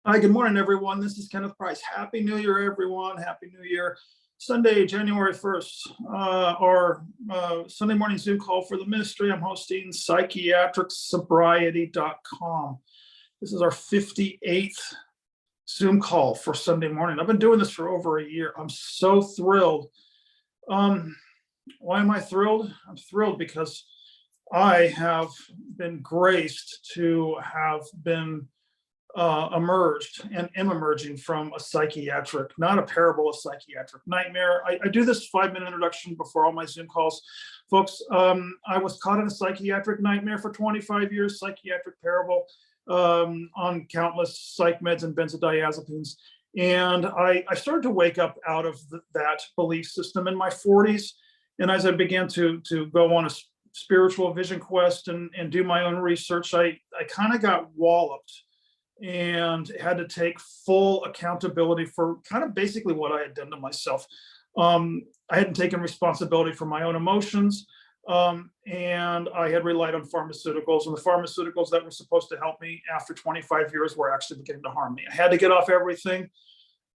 Hi, good morning, everyone. This is Kenneth Price. Happy New Year, everyone. Happy New Year. Sunday, January 1st, our Sunday morning Zoom call for the ministry. I'm hosting psychiatricsobriety.com. This is our 58th Zoom call for Sunday morning. I've been doing this for over a year. I'm so thrilled. Why am I thrilled? I'm thrilled because I have been graced to have been emerged and am emerging from a psychiatric, not a parable, a psychiatric nightmare. I do this 5-minute introduction before all my Zoom calls. Folks, I was caught in a psychiatric nightmare for 25 years, psychiatric parable, on countless psych meds and benzodiazepines. And I started to wake up out of that belief system in my 40s. And as I began to go on a spiritual vision quest and do my own research, I kind of got walloped and had to take full accountability for kind of basically what I had done to myself. I hadn't taken responsibility for my own emotions, and I had relied on pharmaceuticals, and the pharmaceuticals that were supposed to help me after 25 years were actually beginning to harm me. I had to get off everything.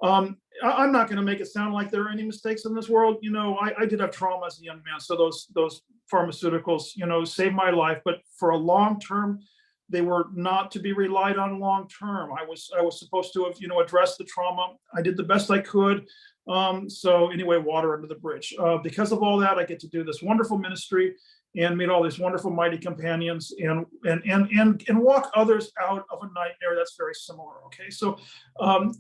I'm not going to make it sound like there are any mistakes in this world. You know, I did have trauma as a young man, so those pharmaceuticals, you know, saved my life. But for a long term, they were not to be relied on long term. I was supposed to have, you know, addressed the trauma. I did the best I could. So anyway, water under the bridge. Because of all that, I get to do this wonderful ministry and meet all these wonderful, mighty companions and walk others out of a nightmare that's very similar. Okay, so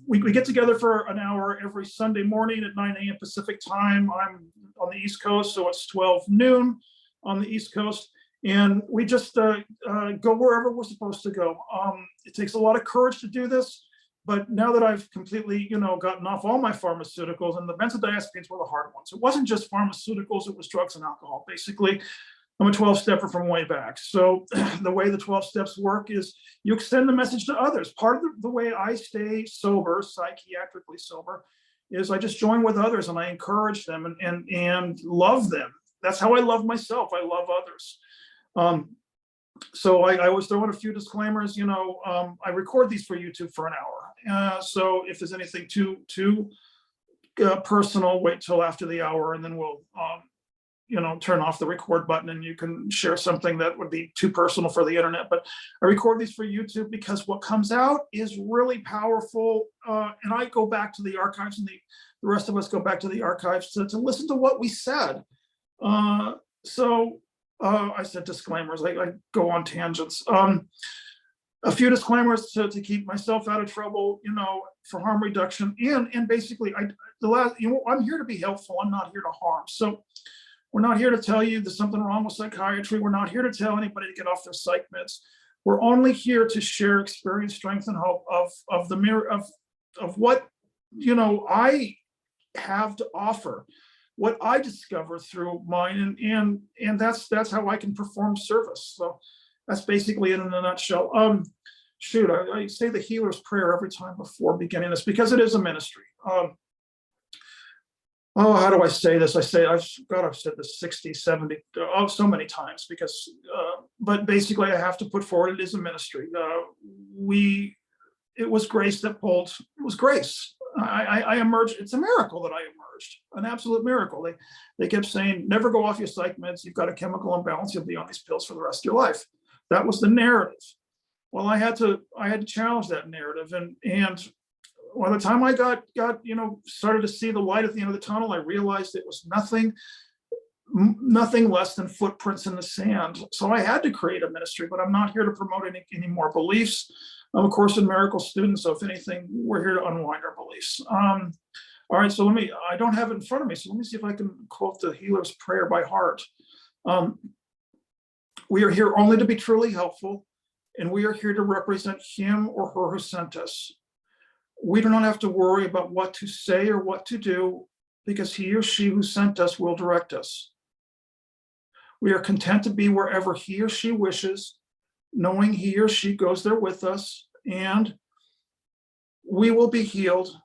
we get together for an hour every Sunday morning at 9 a.m. Pacific time. I'm on the East Coast, so it's 12 noon on the East Coast. And we just go wherever we're supposed to go. It takes a lot of courage to do this, but now that I've completely, you know, gotten off all my pharmaceuticals, and the benzodiazepines were the hard ones. It wasn't just pharmaceuticals, it was drugs and alcohol. Basically, I'm a 12-stepper from way back. So the way the 12 steps work is you extend the message to others. Part of the way I stay sober, psychiatrically sober, is I just join with others and I encourage them and love them. That's how I love myself. I love others. So I always throw in a few disclaimers. You know, I record these for YouTube for an hour. So if there's anything too personal, wait till after the hour, and then we'll, you know, turn off the record button and you can share something that would be too personal for the internet. But I record these for YouTube because what comes out is really powerful. And I go back to the archives, and the rest of us go back to the archives to listen to what we said. I said disclaimers. I go on tangents. A few disclaimers to keep myself out of trouble, you know, for harm reduction, and basically, I'm here to be helpful. I'm not here to harm. So we're not here to tell you there's something wrong with psychiatry. We're not here to tell anybody to get off their psych meds. We're only here to share experience, strength, and hope of the mirror of what, you know, I have to offer, what I discover through mine, and that's how I can perform service. So that's basically it in a nutshell. I say the healer's prayer every time before beginning this because it is a ministry. How do I say this? I've said this 60, 70, so many times because, but basically I have to put forward, it is a ministry. It was grace that pulled, it was grace. I emerged. It's a miracle that I emerged, an absolute miracle. They kept saying, never go off your psych meds. You've got a chemical imbalance. You'll be on these pills for the rest of your life. That was the narrative. Well, I had to challenge that narrative. And by the time I got, you know, started to see the light at the end of the tunnel, I realized it was nothing less than footprints in the sand. So I had to create a ministry, but I'm not here to promote any more beliefs. I'm a Course in Miracles student, so if anything, we're here to unwind our beliefs. All right, so I don't have it in front of me, so let me see if I can quote the healer's prayer by heart. We are here only to be truly helpful, and we are here to represent him or her who sent us. We do not have to worry about what to say or what to do, because he or she who sent us will direct us. We are content to be wherever he or she wishes, knowing he or she goes there with us, and we will be healed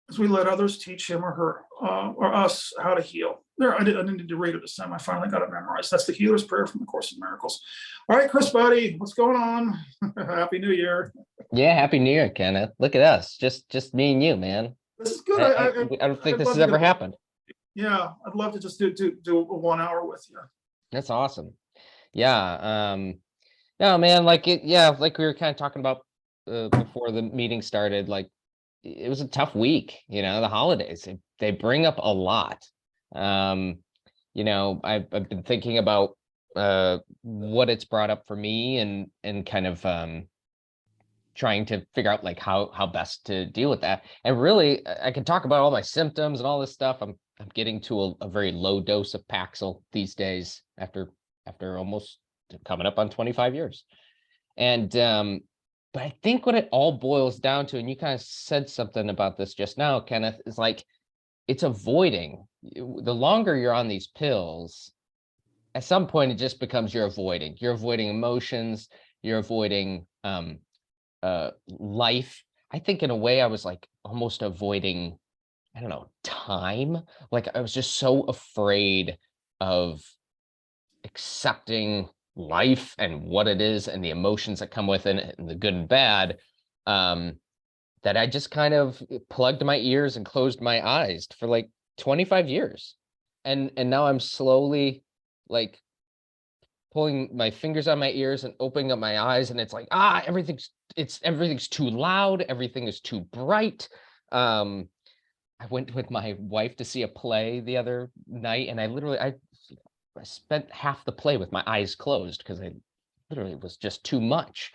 as we let others teach him or her or us how to heal. There, I didn't need to read it this time. I finally got it memorized. That's the healer's prayer from the Course in Miracles. All right, Chris, buddy, what's going on? Happy New Year. Yeah, happy New Year, Kenneth. Look at us, just me and you, man. This is good. I don't think I'd this love has to get ever happened. yeah, I'd love to just do a 1 hour with you. That's awesome. Yeah. No, man, like yeah, like we were kind of talking about before the meeting started, like it was a tough week, the holidays. They bring up a lot. Um, I've been thinking about what it's brought up for me and kind of trying to figure out like how best to deal with that. And really, I can talk about all my symptoms and all this stuff. I'm getting to a very low dose of Paxil these days after almost coming up on 25 years. And but I think what it all boils down to, and you kind of said something about this just now, Kenneth, is like it's avoiding. The longer you're on these pills, at some point it just becomes you're avoiding emotions, you're avoiding life. I think in a way I was like almost avoiding, I don't know, time. Like I was just so afraid of accepting life and what it is and the emotions that come with it and the good and bad, that I just kind of plugged my ears and closed my eyes for like 25 years. And now I'm slowly like pulling my fingers on my ears and opening up my eyes, and it's like, everything's too loud, everything is too bright. I went with my wife to see a play the other night, and I spent half the play with my eyes closed because I literally was just too much.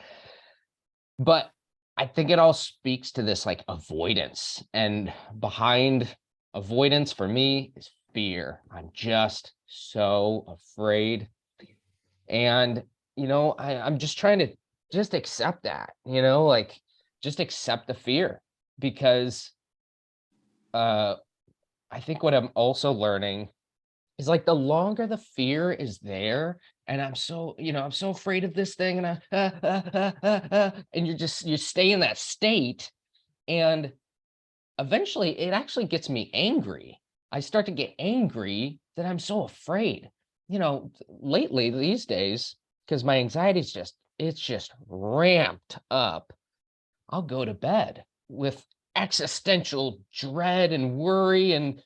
But I think it all speaks to this like avoidance, and behind avoidance for me is fear. I'm just so afraid. And, I'm just trying to just accept that, like just accept the fear, because I think what I'm also learning is like the longer the fear is there, and I'm so afraid of this thing, and and you stay in that state, and eventually it actually gets me angry. I start to get angry that I'm so afraid. Lately these days, because my anxiety is it's just ramped up. I'll go to bed with existential dread and worry and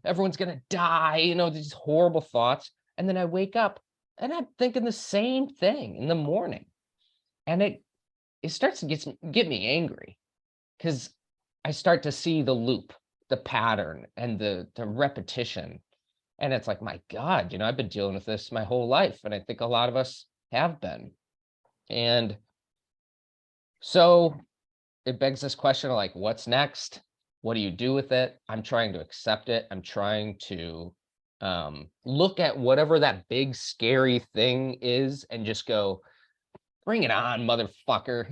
everyone's gonna die, these horrible thoughts. And then I wake up and I'm thinking the same thing in the morning. And it starts to get me angry, because I start to see the loop, the pattern, and the repetition. And it's like, my God, I've been dealing with this my whole life. And I think a lot of us have been. And so it begs this question of like, what's next? What do you do with it? I'm trying to accept it. I'm trying to look at whatever that big, scary thing is and just go, bring it on, motherfucker,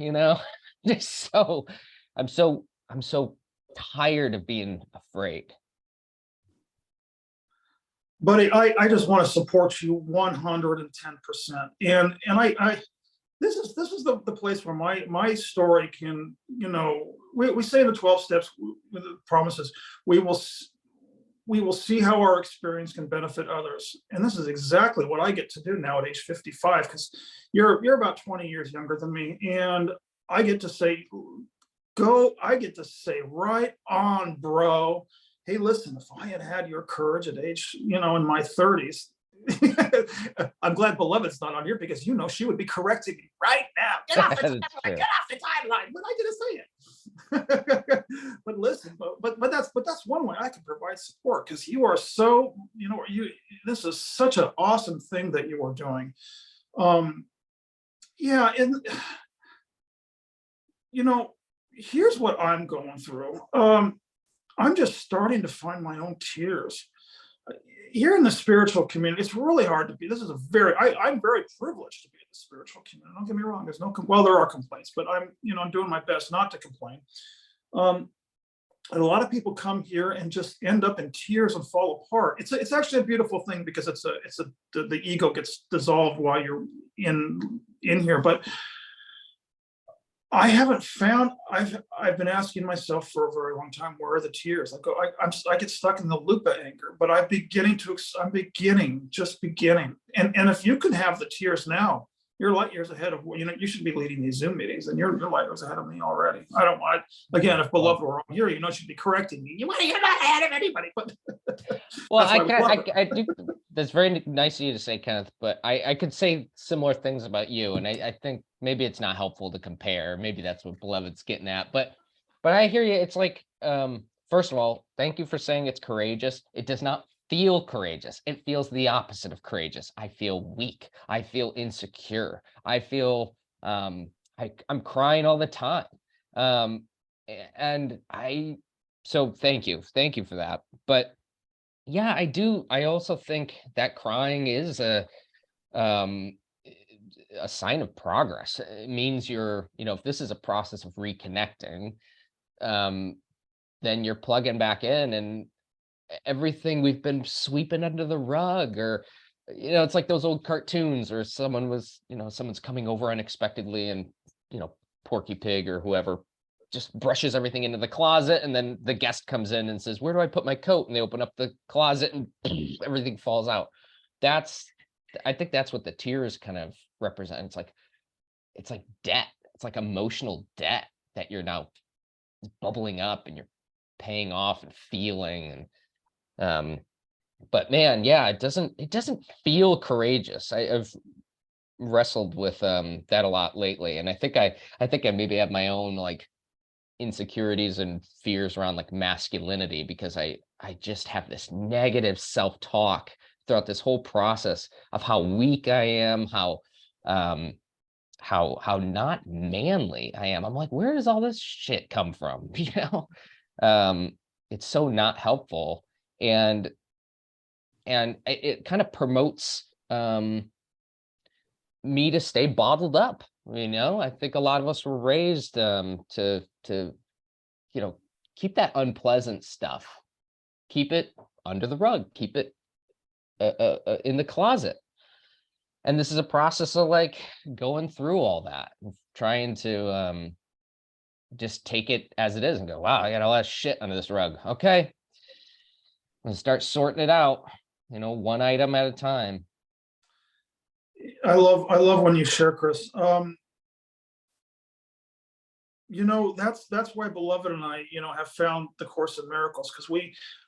Just I'm so tired of being afraid. Buddy, I just want to support you 110%. And this is the place where my story can, we say in the 12 steps with the promises, we will see how our experience can benefit others. And this is exactly what I get to do now at age 55, because you're about 20 years younger than me. And I get to say, right on, bro. Hey, listen, if I had had your courage at age, in my 30s, I'm glad Beloved's not on here, because she would be correcting me right now. Get off the timeline. Get off the timeline. But I didn't say it. But listen, but that's one way I can provide support, because you are so, this is such an awesome thing that you are doing. Yeah, and here's what I'm going through. I'm just starting to find my own tears. Here in the spiritual community, it's really hard to be. This is I'm very privileged to be in the spiritual community. Don't get me wrong. There are complaints, but I'm doing my best not to complain. And a lot of people come here and just end up in tears and fall apart. It's actually a beautiful thing, because the ego gets dissolved while you're in here. But I haven't found. I've been asking myself for a very long time, where are the tears? I get stuck in the loop of anger, but I'm beginning. And if you can have the tears now, you're light years ahead of, you should be leading these Zoom meetings, and you're light years ahead of me already. I don't want, again, if beloved were on here, she'd be correcting me. You're not ahead of anybody, but Well, that's why I do. That's very nice of you to say, Kenneth, but I could say similar things about you, and I think maybe it's not helpful to compare. Maybe that's what Beloved's getting at, but I hear you. It's like, first of all, thank you for saying it's courageous. It does not feel courageous. It feels the opposite of courageous. I feel weak. I feel insecure. I feel I'm crying all the time. And so thank you for that. But yeah, I do. I also think that crying is um a sign of progress. It means you're, if this is a process of reconnecting, um, then you're plugging back in, and everything we've been sweeping under the rug, or it's like those old cartoons, or someone's coming over unexpectedly, and Porky Pig or whoever just brushes everything into the closet, and then the guest comes in and says, where do I put my coat? And they open up the closet, and everything falls out. I think that's what the tears kind of represent. It's like debt. It's like emotional debt that you're now bubbling up, and you're paying off and feeling. And but man, yeah, it doesn't feel courageous. I've wrestled with that a lot lately, and I think I maybe have my own like insecurities and fears around like masculinity, because I just have this negative self-talk throughout this whole process of how weak I am, how not manly I am. I'm like, where does all this shit come from? It's so not helpful. And it kind of promotes me to stay bottled up. I think a lot of us were raised to keep that unpleasant stuff, keep it under the rug, keep it in the closet. And this is a process of like going through all that, trying to just take it as it is and go, wow, I got all that shit under this rug. Okay, I'm gonna start sorting it out, one item at a time. I love when you share, Chris. That's why Beloved and I, have found the Course in Miracles, because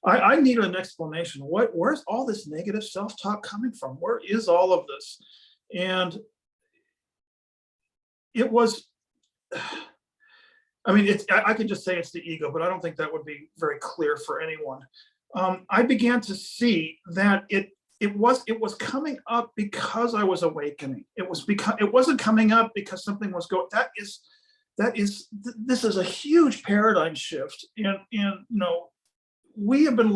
I need an explanation. Where's all this negative self-talk coming from? Where is all of this? And it was, I could just say it's the ego, but I don't think that would be very clear for anyone. I began to see that it was coming up because I was awakening. It wasn't coming up because something was going. This is a huge paradigm shift, and we have been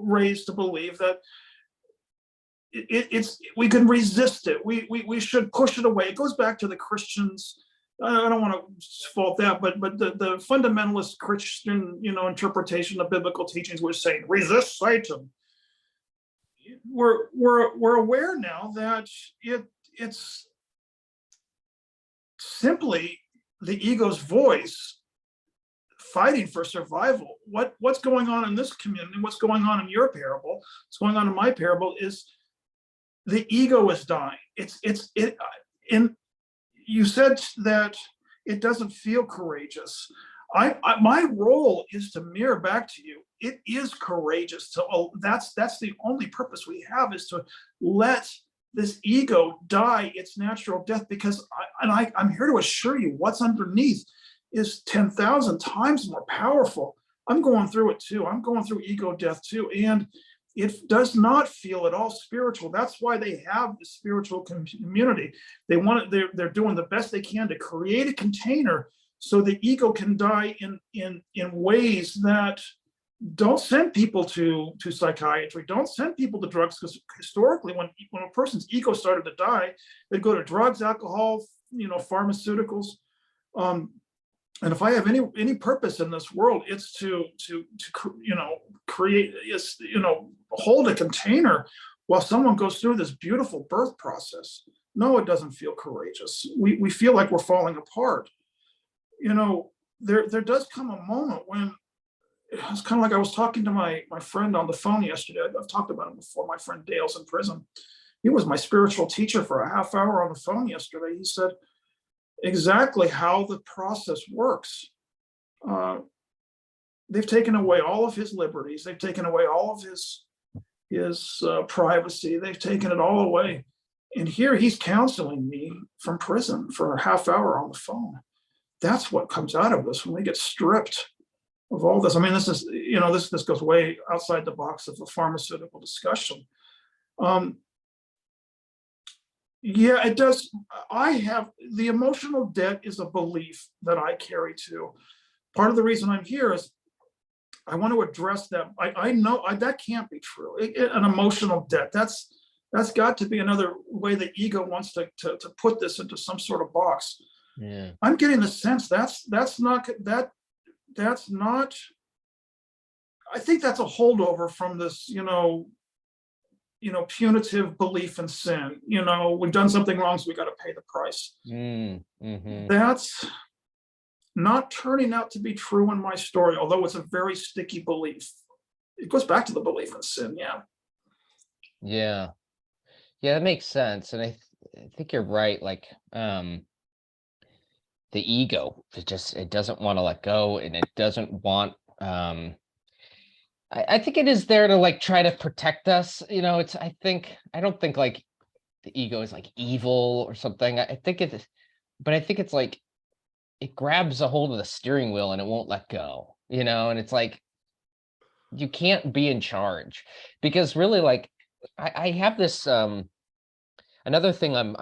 raised to believe that we can resist it. We should push it away. It goes back to the Christians. I don't want to fault that, but the fundamentalist Christian interpretation of biblical teachings was saying resist Satan. We're aware now that it's simply the ego's voice fighting for survival. What's going on in this community, what's going on in your parable, what's going on in my parable, is the ego is dying. And you said that it doesn't feel courageous. My role is to mirror back to you. It is courageous. That's the only purpose we have, is to let this ego die its natural death, because I'm here to assure you what's underneath is 10,000 times more powerful. I'm going through it too. I'm going through ego death too. And it does not feel at all spiritual. That's why they have the spiritual community. They're doing the best they can to create a container so the ego can die in ways that don't send people to psychiatry, don't send people to drugs, because historically when a person's ego started to die, they'd go to drugs, alcohol, pharmaceuticals. And if I have any purpose in this world, it's to create, hold a container while someone goes through this beautiful birth process. No, it doesn't feel courageous. We feel like we're falling apart. There does come a moment when it's kind of like I was talking to my friend on the phone yesterday. I've talked about him before. My friend Dale's in prison, he was my spiritual teacher for a half hour on the phone yesterday. He said exactly how the process works. They've taken away all of his liberties. They've taken away all of his privacy. They've taken it all away. And here he's counseling me from prison for a half hour on the phone. That's what comes out of this when we get stripped of all this. I mean, this is, this goes way outside the box of the pharmaceutical discussion. Yeah, it does. I have the emotional debt is a belief that I carry too. Part of the reason I'm here is I want to address that. I know that can't be true. An emotional debt. That's got to be another way the ego wants to put this into some sort of box. Yeah. I'm getting the sense that's not. I think that's a holdover from this, punitive belief in sin. We've done something wrong, so we got to pay the price. Mm-hmm. That's not turning out to be true in my story, although it's a very sticky belief. It goes back to the belief in sin. Yeah, that makes sense. And I think you're right. Like, the ego, it doesn't want to let go, and it doesn't want, I think it is there to like try to protect us. I don't think like the ego is like evil or something. I think it's like it grabs a hold of the steering wheel and it won't let go, and it's like you can't be in charge, because really, like, I have this another thing I'm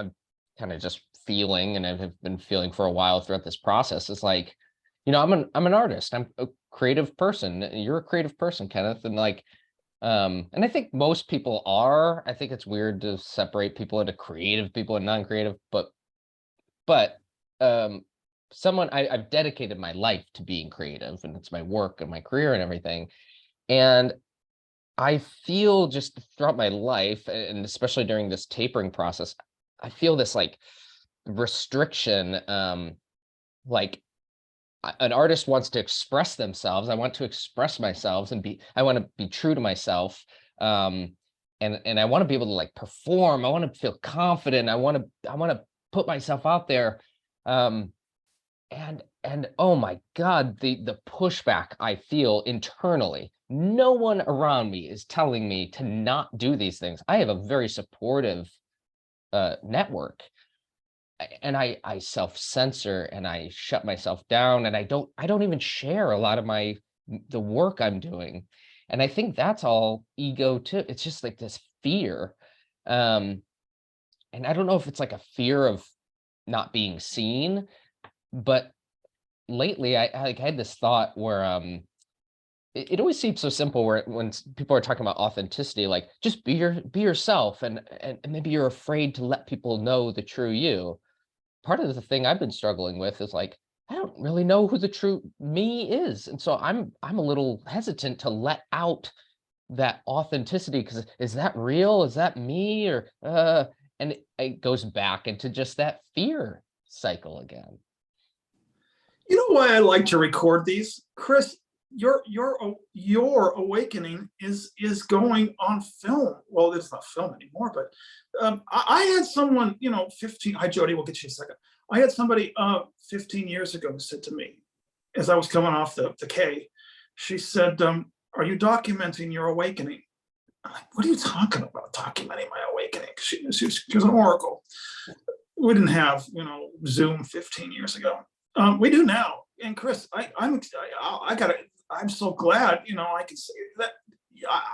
kind of just feeling, and I've been feeling for a while throughout this process, is like, I'm an artist. I'm a creative person. You're a creative person, Kenneth. And like, and I think most people are. I think it's weird to separate people into creative people and non-creative, but I've dedicated my life to being creative, and it's my work and my career and everything. And I feel just throughout my life, and especially during this tapering process, I feel this like restriction. Like, an artist wants to express themselves. I want to express myself I want to be true to myself. And I want to be able to like perform. I want to feel confident. I want to put myself out there. And oh my God, the pushback I feel internally. No one around me is telling me to not do these things. I have a very supportive network, and I self-censor, and I shut myself down, and I don't even share a lot of the work I'm doing. And I think that's all ego too. It's just like this fear. And I don't know if it's like a fear of not being seen, but lately I had this thought where it always seems so simple, where when people are talking about authenticity, like, just be yourself, and maybe you're afraid to let people know the true you. Part of the thing I've been struggling with is like, I don't really know who the true me is, and so I'm a little hesitant to let out that authenticity, because is that real? Is that me? Or and it goes back into just that fear cycle again. You know why I like to record these, Chris? Your awakening is going on film. Well, it's not film anymore, but I had someone, 15. Hi, Jody. We'll get you a second. I had somebody 15 years ago who said to me, as I was coming off the K, she said, "Are you documenting your awakening?" I'm like, "What are you talking about, documenting my awakening?" She was an oracle. We didn't have, Zoom 15 years ago. We do now. And Chris, I'm so glad, I can say that.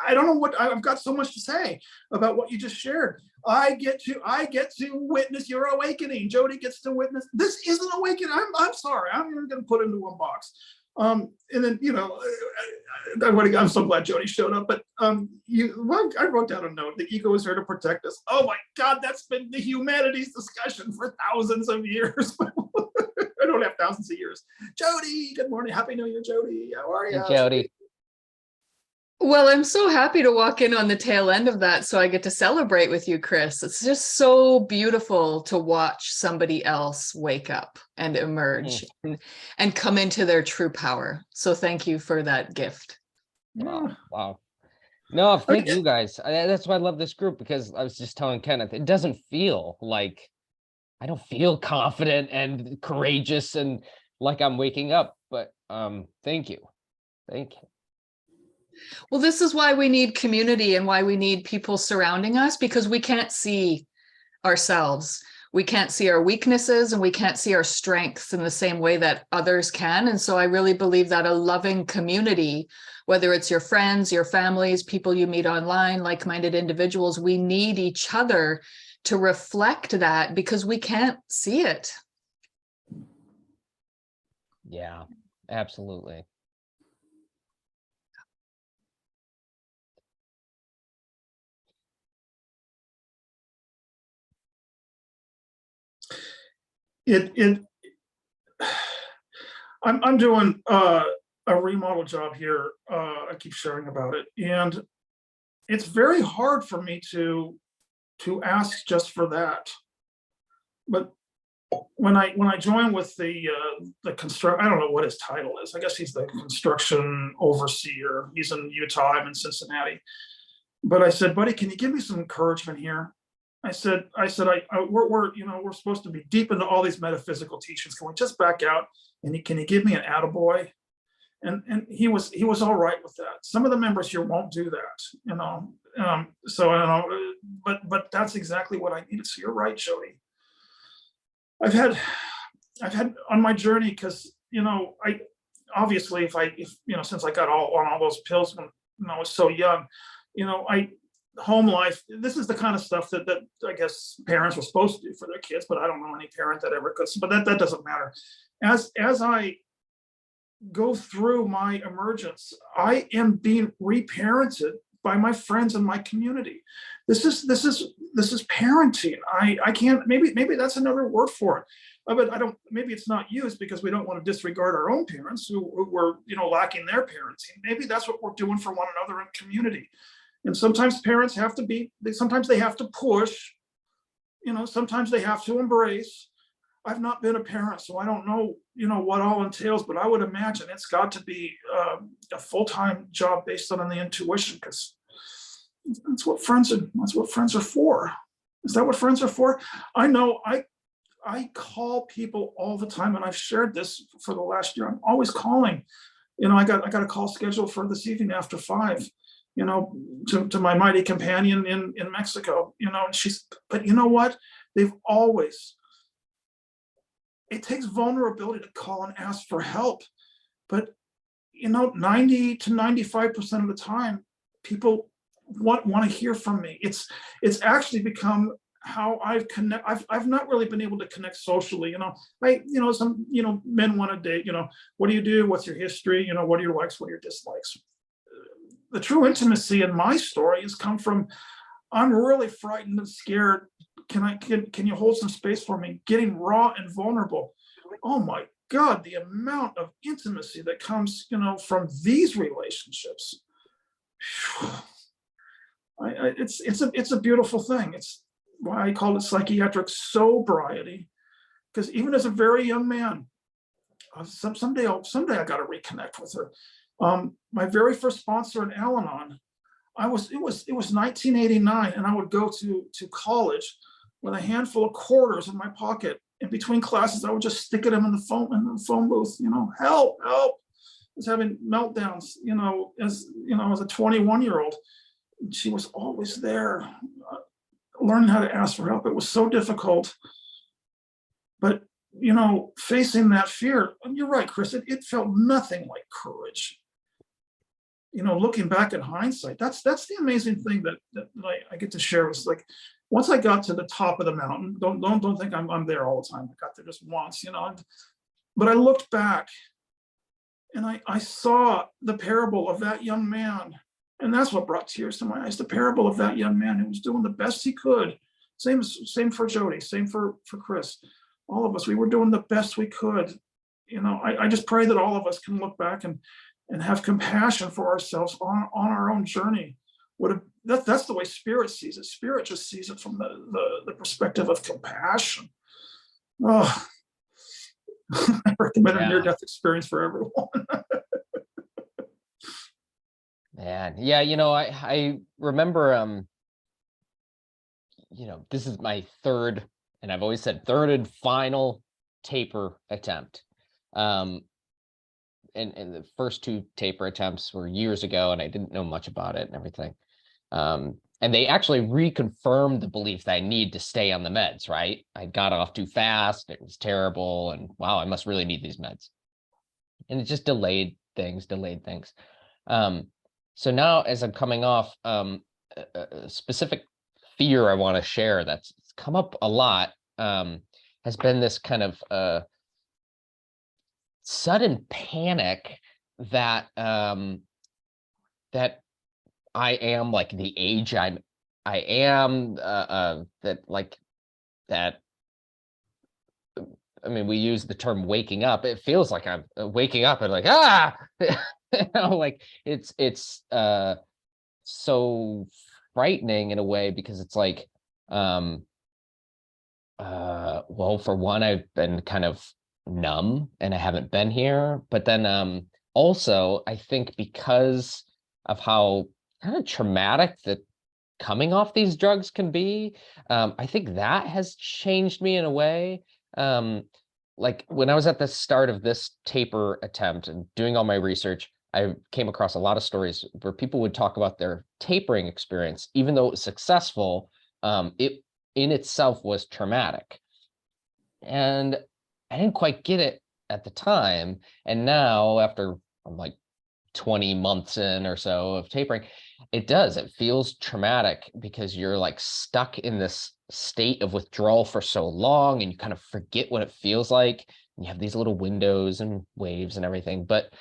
I don't know what I've got so much to say about what you just shared. I get to witness your awakening. Jody gets to witness. This is an awakening. I'm sorry. I'm even going to put it into one box. And then, I'm so glad Jody showed up. But I wrote down a note. The ego is here to protect us. Oh my God, that's been the humanity's discussion for thousands of years. I don't have thousands of years. Jody, good morning. Happy New Year, Jody. How are you? Hey, Jody. Well, I'm so happy to walk in on the tail end of that, so I get to celebrate with you, Chris. It's just so beautiful to watch somebody else wake up and emerge and come into their true power. So thank you for that gift. Wow. No, thank Okay. you guys. That's why I love this group, because I was just telling Kenneth, it doesn't feel like, I don't feel confident and courageous and like I'm waking up, but thank you. Thank you. Well, this is why we need community and why we need people surrounding us, because we can't see ourselves. We can't see our weaknesses and we can't see our strengths in the same way that others can. And so I really believe that a loving community, whether it's your friends, your families, people you meet online, like-minded individuals, we need each other to reflect that, because we can't see it. Yeah, absolutely. I'm doing a remodel job here. I keep sharing about it, and it's very hard for me to ask just for that. But when I join with the construct, I don't know what his title is. I guess he's the construction overseer. He's in Utah. I'm in Cincinnati. But I said, buddy, can you give me some encouragement here? We're supposed to be deep into all these metaphysical teachings. Can we just back out? And can you give me an attaboy? And he was all right with that. Some of the members here won't do that, So I don't know, but that's exactly what I needed. So you're right, Jody. I've had on my journey, because I obviously if since I got on all those pills when I was so young, I home life, this is the kind of stuff that I guess parents were supposed to do for their kids, but I don't know any parent that ever could. But that doesn't matter. As I go through my emergence, I am being reparented by my friends and my community. This is parenting. I can't, maybe that's another word for it. But I don't, maybe it's not used because we don't want to disregard our own parents who were lacking their parenting. Maybe that's what we're doing for one another in community. And sometimes parents have to sometimes they have to push, sometimes they have to embrace. I've not been a parent, so I don't know, what all entails, but I would imagine it's got to be a full-time job based on the intuition, because that's what friends are for. Is that what friends are for? I know I call people all the time, and I've shared this for the last year. I'm always calling. I got a call scheduled for this evening after 5. To my mighty companion in Mexico. But you know what? They've always. It takes vulnerability to call and ask for help, but 90 to 95% of the time, people want to hear from me. It's actually become how I've connect. I've not really been able to connect socially. Some men want to date. What do you do? What's your history? What are your likes? What are your dislikes? The true intimacy in my story has come from, I'm really frightened and scared. Can you hold some space for me? Getting raw and vulnerable. Oh my God, the amount of intimacy that comes, from these relationships. It's a beautiful thing. It's why I call it psychiatric sobriety, because even as a very young man, someday I got to reconnect with her. My very first sponsor in Al-Anon, it was 1989, and I would go to college with a handful of quarters in my pocket. In between classes, I would just stick it in the phone booth. Help! I was having meltdowns. As a 21-year-old, she was always there, learning how to ask for help. It was so difficult, but facing that fear. And you're right, Chris. It felt nothing like courage. Looking back in hindsight, that's the amazing thing that I get to share. Is like, once I got to the top of the mountain, don't think I'm there all the time. I got there just once, but I looked back and I saw the parable of that young man. And that's what brought tears to my eyes. The parable of that young man who was doing the best he could. Same for Jody, same for Chris. All of us, we were doing the best we could. I just pray that all of us can look back and have compassion for ourselves on our own journey. That's the way Spirit sees it. Spirit just sees it from the perspective of compassion. Oh, I recommend a near-death experience for everyone. Man, yeah, I remember, this is my third, and I've always said third and final taper attempt. Um, and the first two taper attempts were years ago, and I didn't know much about it and everything. And they actually reconfirmed the belief that I need to stay on the meds, right? I got off too fast, it was terrible, and wow, I must really need these meds. And it just delayed things. So now as I'm coming off, a specific fear I want to share that's come up a lot, has been this kind of sudden panic that that I am like the age I am, that like that. I mean, we use the term waking up. It feels like I'm waking up and like, like it's so frightening in a way, because it's like, well, for one, I've been kind of numb and I haven't been here, but then also I think because of how kind of traumatic the coming off these drugs can be, I think that has changed me in a way. Like when I was at the start of this taper attempt and doing all my research, I came across a lot of stories where people would talk about their tapering experience. Even though it was successful, it in itself was traumatic. And I didn't quite get it at the time. And now, after I'm like 20 months in or so of tapering, it feels traumatic, because you're like stuck in this state of withdrawal for so long, and you kind of forget what it feels like. And you have these little windows and waves and everything. But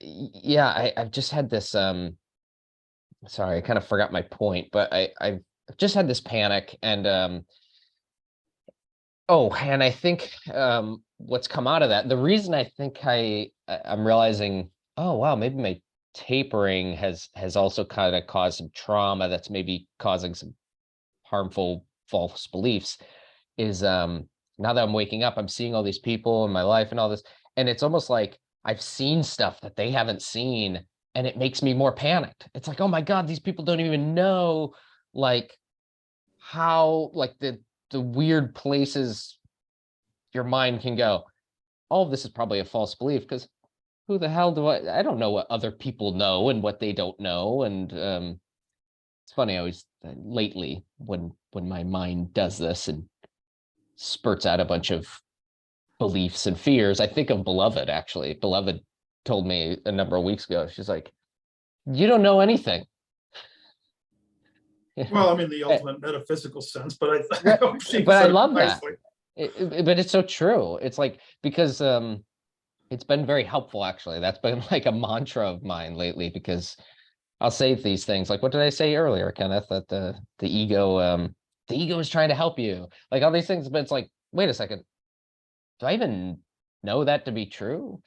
yeah, I've just had this, sorry, I kind of forgot my point, but I've just had this panic, and oh, and I think what's come out of that, the reason I think I'm realizing, oh wow, maybe my tapering has also kind of caused some trauma that's maybe causing some harmful false beliefs, is now that I'm waking up, I'm seeing all these people in my life and all this, and it's almost like I've seen stuff that they haven't seen, and it makes me more panicked. It's like, oh my God, these people don't even know, like, how, like, the weird places your mind can go. All of this is probably a false belief, because who the hell I don't know what other people know and what they don't know. And it's funny, I always lately, when my mind does this and spurts out a bunch of beliefs and fears, I think of Beloved. Actually, Beloved told me a number of weeks ago, she's like, you don't know anything. Well, I mean, the ultimate metaphysical sense, but I hope she but I said it love that. nicely. But it's so true. It's like, because it's been very helpful, actually. That's been like a mantra of mine lately, because I'll say these things like, what did I say earlier, Kenneth? That the ego is trying to help you, like all these things. But it's like, wait a second, do I even know that to be true?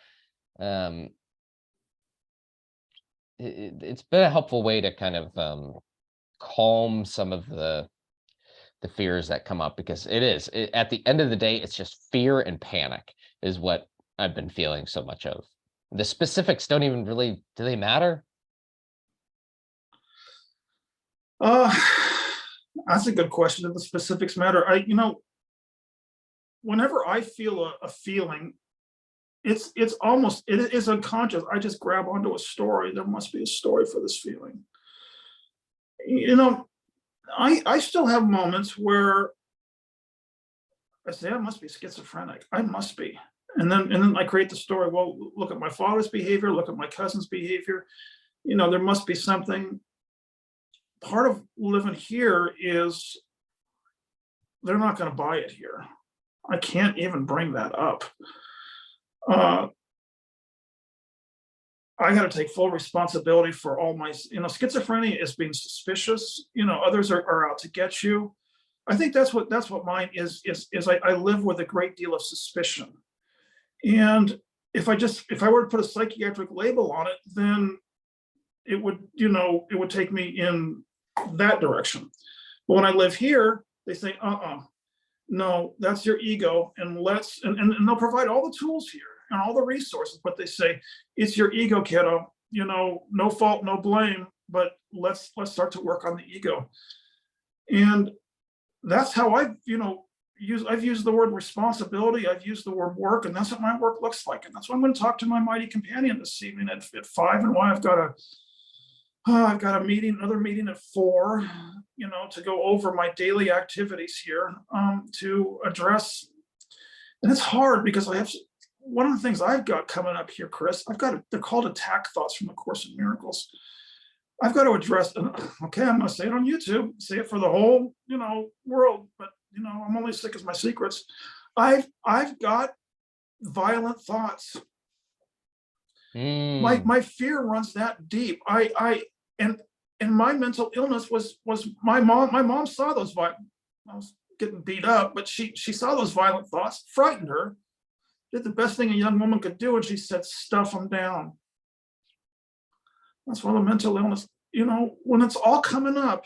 It's been a helpful way to kind of calm some of the fears that come up, because at the end of the day, it's just fear and panic is what I've been feeling so much of. The specifics don't even really, do they matter? That's a good question. Do the specifics matter? Whenever I feel a feeling, it is unconscious. I just grab onto a story. There must be a story for this feeling. I still have moments where I say, I must be schizophrenic. I must be. And then I create the story. Well, look at my father's behavior, look at my cousin's behavior. There must be something. Part of living here is they're not going to buy it here. I can't even bring that up. I got to take full responsibility for all my, schizophrenia is being suspicious. Others are out to get you. I think that's what mine is I live with a great deal of suspicion. And if I were to put a psychiatric label on it, then it would take me in that direction. But when I live here, they say, no, that's your ego, and and they'll provide all the tools here and all the resources, but they say, it's your ego, kiddo. no fault, no blame, but let's start to work on the ego. And that's how I've used the word responsibility. I've used the word work, and that's what my work looks like. And that's why I'm going to talk to my mighty companion this evening at 5, and why I've got a meeting, another meeting at 4, to go over my daily activities here, to address. And it's hard because one of the things I've got coming up here, Chris, they're called attack thoughts from the Course in Miracles. I've got to address, okay, I'm going to say it on YouTube, say it for the whole, world, but, I'm only as sick as my secrets. I've got violent thoughts. My fear runs that deep. And my mental illness was my mom saw those I was getting beat up, but she saw those violent thoughts, frightened her, did the best thing a young woman could do, and she said, stuff them down. That's why the mental illness, when it's all coming up,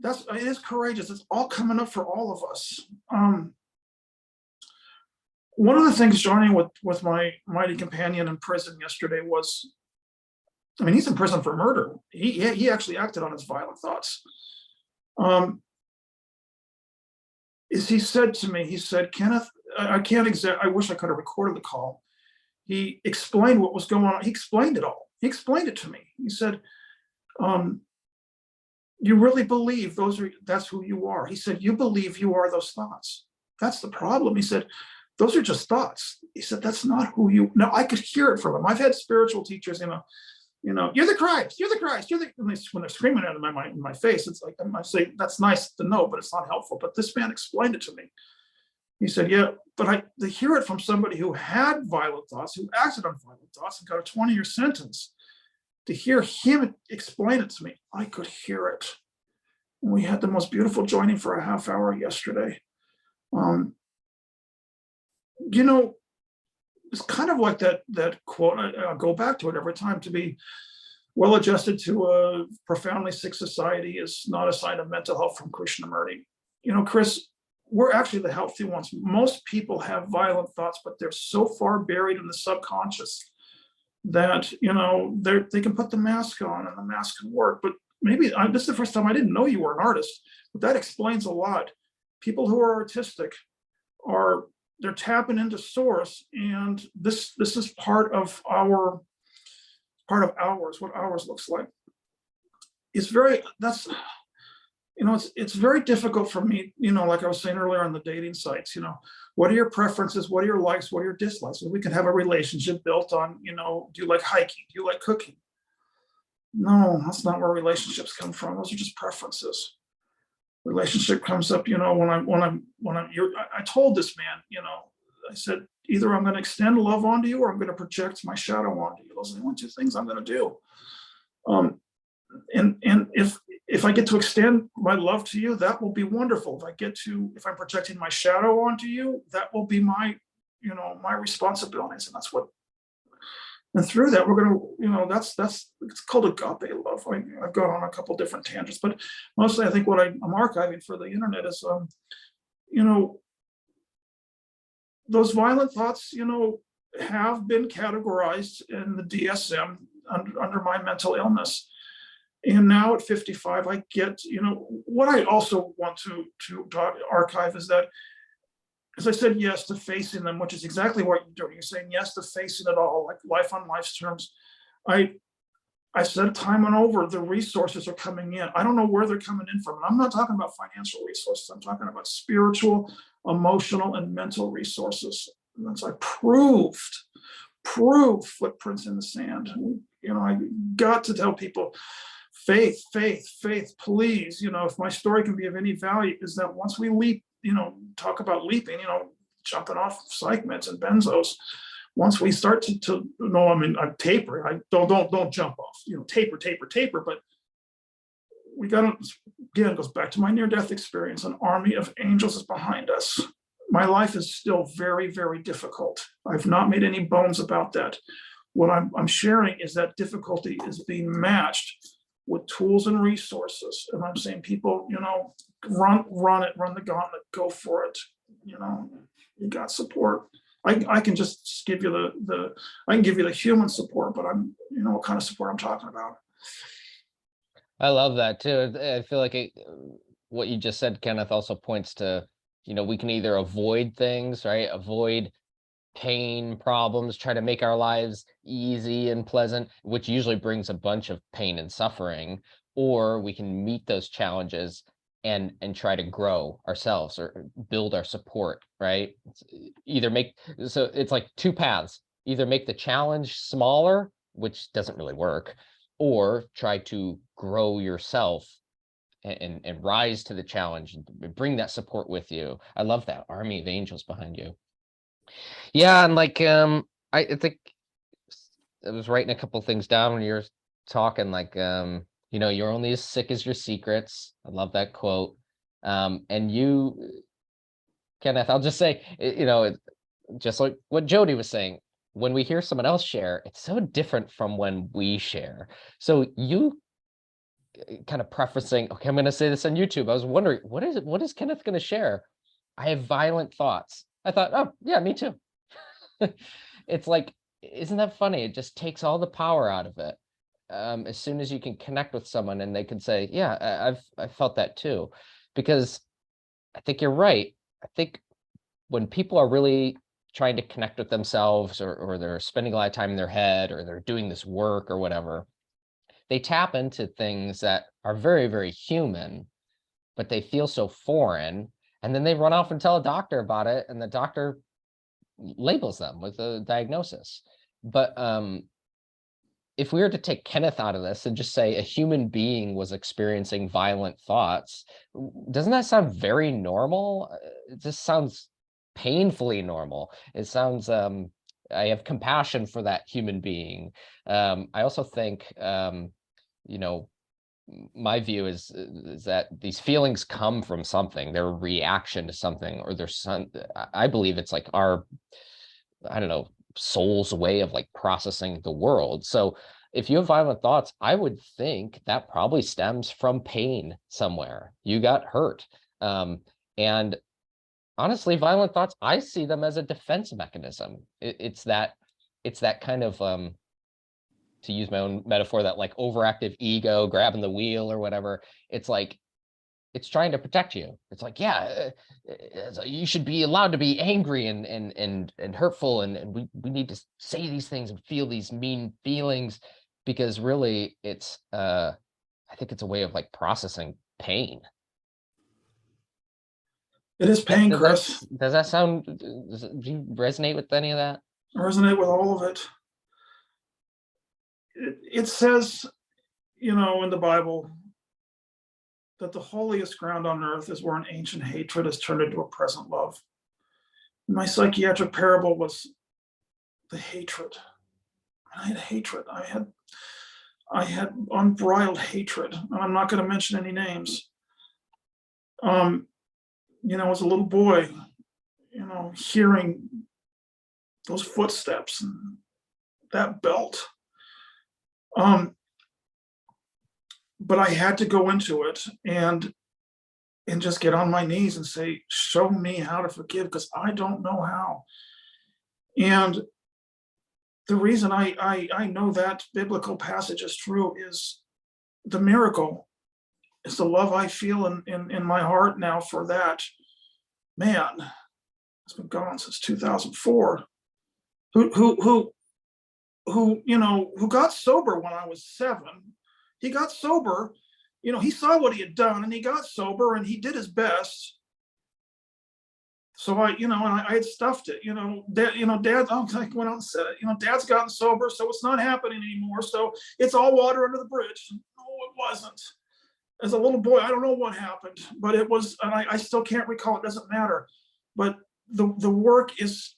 it is courageous. It's all coming up for all of us. One of the things joining with my mighty companion in prison yesterday was, he's in prison for murder. He actually acted on his violent thoughts. He said to me, Kenneth, I wish I could have recorded the call. He explained what was going on. He explained it all. He explained it to me. He said, you really believe that's who you are. He said, you believe you are those thoughts. That's the problem. He said, those are just thoughts. He said, that's not who you. No, I could hear it from him. I've had spiritual teachers, you're the Christ, you're the Christ, when they're screaming at him in my face, it's like, I say, that's nice to know, but it's not helpful. But this man explained it to me. He said, yeah, but to hear it from somebody who had violent thoughts, who acted on violent thoughts and got a 20-year sentence, to hear him explain it to me, I could hear it. And we had the most beautiful joining for a half hour yesterday. It's kind of like that quote. I'll go back to it every time. To be well adjusted to a profoundly sick society is not a sign of mental health from Krishnamurti. Chris, we're actually the healthy ones. Most people have violent thoughts, but they're so far buried in the subconscious that they can put the mask on and the mask can work. But maybe this is the first time I didn't know you were an artist, but that explains a lot. People who are artistic they're tapping into source, and this is part of ours, what ours looks like. It's very difficult for me, like I was saying earlier on the dating sites, what are your preferences? What are your likes? What are your dislikes? And we can have a relationship built on, do you like hiking? Do you like cooking? No, that's not where relationships come from. Those are just preferences. Relationship comes up, when I told this man, I said, either I'm going to extend love onto you or I'm going to project my shadow onto you. Those are the only 2 things I'm going to do. And if I get to extend my love to you, that will be wonderful. If I'm projecting my shadow onto you, that will be my responsibilities. And and through that, we're going to, it's called agape love. I've gone on a couple different tangents, but mostly I think what I'm archiving for the internet is, those violent thoughts, have been categorized in the DSM under my mental illness. And now at 55, I get, what I also want to archive is that, as I said yes to facing them, which is exactly what you're doing. You're saying yes to facing it all, like life on life's terms. I said time and over, the resources are coming in. I don't know where they're coming in from. And I'm not talking about financial resources. I'm talking about spiritual, emotional, and mental resources. And that's proved footprints in the sand. I got to tell people, faith, please. If my story can be of any value, is that once we leap, talk about leaping, jumping off psych meds and benzos. Once we start I'm tapering. I don't jump off, taper. But we got to, again, it goes back to my near-death experience. An army of angels is behind us. My life is still very, very difficult. I've not made any bones about that. What I'm sharing is that difficulty is being matched with tools and resources. And I'm saying, people, run the gauntlet, go for it. You got support. I can just give you I can give you the human support, but I'm what kind of support I'm talking about. I love that too. I feel like what you just said, Kenneth, also points to, we can either avoid things, right? Avoid pain, problems, try to make our lives easy and pleasant, which usually brings a bunch of pain and suffering, or we can meet those challenges and try to grow ourselves or build our support, right? So it's like two paths: either make the challenge smaller, which doesn't really work, or try to grow yourself and rise to the challenge and bring that support with you. I love that army of angels behind you. Yeah, and like I think I was writing a couple things down when you were talking, like you're only as sick as your secrets. I love that quote. And you, Kenneth, I'll just say, just like what Jody was saying, when we hear someone else share, it's so different from when we share. So you kind of prefacing, okay, I'm going to say this on YouTube. I was wondering, what is Kenneth going to share? I have violent thoughts. I thought, oh yeah, me too. It's like, isn't that funny? It just takes all the power out of it. As soon as you can connect with someone and they can say, yeah, I've felt that too. Because I think you're right. I think when people are really trying to connect with themselves, or they're spending a lot of time in their head, or they're doing this work or whatever, they tap into things that are very, very human, but they feel so foreign. And then they run off and tell a doctor about it, and the doctor labels them with a diagnosis. But if we were to take Kenneth out of this and just say a human being was experiencing violent thoughts, doesn't that sound very normal? It just sounds painfully normal. It sounds, I have compassion for that human being. I also think, my view is that these feelings come from something. They're a reaction to something, or I believe it's like our, I don't know, soul's way of like processing the world. So if you have violent thoughts, I would think that probably stems from pain somewhere. You got hurt. And honestly, violent thoughts, I see them as a defense mechanism. It's that kind of, to use my own metaphor, that like overactive ego grabbing the wheel or whatever. It's like, it's trying to protect you. It's like, yeah, you should be allowed to be angry and hurtful, and we need to say these things and feel these mean feelings, because really it's I think it's a way of like processing pain. It is pain, Chris. Does that sound, do you resonate with any of that? I resonate with all of it. It says, in the Bible, that the holiest ground on earth is where an ancient hatred is turned into a present love. My psychiatric parable was the hatred. I had hatred. I had unbridled hatred, and I'm not going to mention any names. As a little boy, hearing those footsteps and that belt. But I had to go into it and just get on my knees and say, show me how to forgive, because I don't know how. And the reason I know that biblical passage is true is the miracle is the love I feel in my heart now for that man. It's been gone since 2004. Who got sober when I was 7. He got sober, he saw what he had done, and he got sober, and he did his best. So I had stuffed it, Dad, I went out and said it, Dad's gotten sober, so it's not happening anymore. So it's all water under the bridge. No, it wasn't. As a little boy, I don't know what happened, but it was, and I still can't recall. It doesn't matter. But the work is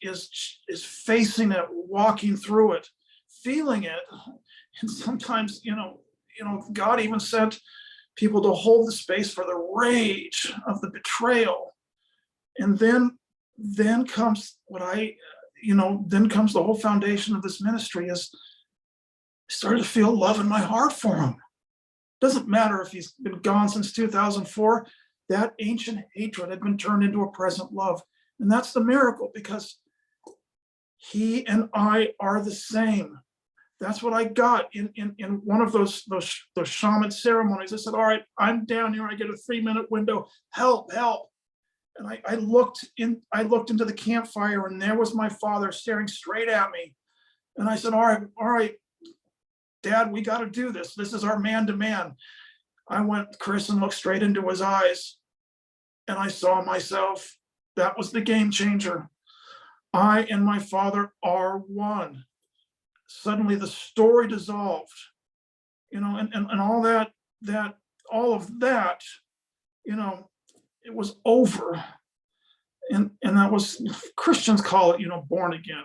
facing it, walking through it, feeling it. And sometimes, God even sent people to hold the space for the rage of the betrayal. And then comes then comes the whole foundation of this ministry is I started to feel love in my heart for him. Doesn't matter if he's been gone since 2004, that ancient hatred had been turned into a present love. And that's the miracle, because he and I are the same. That's what I got in one of those shaman ceremonies. I said, all right, I'm down here. I get a 3-minute window. Help, help. And I looked into the campfire, and there was my father staring straight at me. And I said, all right, Dad, we got to do this. This is our man to man. I went, Chris, and looked straight into his eyes, and I saw myself. That was the game changer. I and my father are one. Suddenly the story dissolved, and all all of that, it was over. And that was, Christians call it, born again.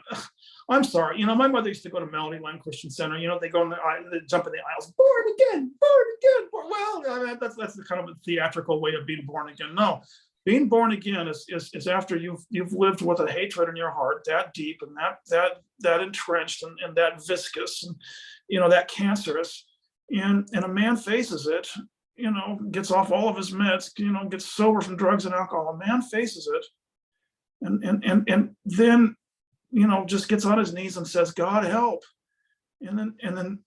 I'm sorry, my mother used to go to Melody Line Christian Center. They go in they jump in the aisles, born again, born again. Well, I mean, that's the kind of a theatrical way of being born again. No, being born again is after you've lived with a hatred in your heart that deep and that entrenched and that viscous and that cancerous, and a man faces it, gets off all of his meds, gets sober from drugs and alcohol. A man faces it, and then just gets on his knees and says, God help. And then